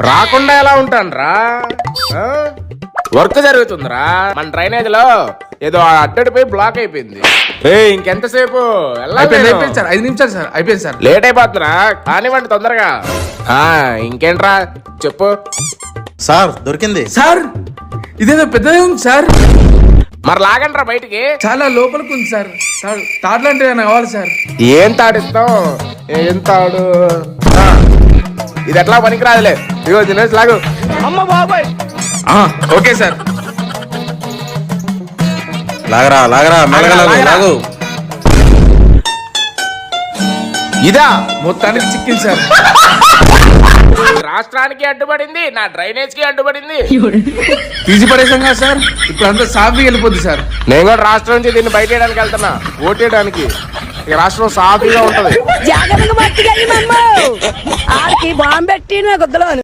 రాకుండా ఎలా ఉంటానురా? వర్క్ జరుగుతుందిరా మన డ్రైనేజ్ లో, ఏదో అడ్డడిపోయి బ్లాక్ అయిపోయింది. ఇంకెంతసేపు? అయిపోయింది సార్, 5 నిమిషాలు సార్, అయిపోయింది సార్. లేట్ అయిపోతున్నా, కానివ్వండి తొందరగా. ఇంకేంట్రా చెప్పు. సార్ దొరికింది సార్ ఇదేదో పెద్దదే ఉంది సార్. మరి లాగండ్రా బయటికి. చాలా లోపలికి ఉంది సార్. తాడులాంటి కావాలి సార్. ఏం తాడిస్తాం? ఏం తాడు? ఇది ఎట్లా పనికిరాదులే. ఇదిగో దినేష్ లాగు. అమ్మ బాబాయ్. Okay sir. లాగరా లాగరా మెల్లగా లాగు. ఇదా మొత్తానికి చిక్కింది సార్. రాష్ట్రానికి అడ్డుపడింది, నా డ్రైనేజ్ కి అడ్డుపడింది. తీసి పడేసాం కదా సార్, ఇప్పుడు అంతా సాఫీ వెళ్ళిపోద్ది సార్. నేను కూడా రాష్ట్రం నుంచి దీన్ని బయట వేయడానికి వెళ్తున్నా, ఓటేయడానికి. ఈ రాష్ట్రం సాఫీగా ఉంటది. జాగ్రత్తగా పట్టుకెళ్ళి బాంబెట్టి నా గుద్దలో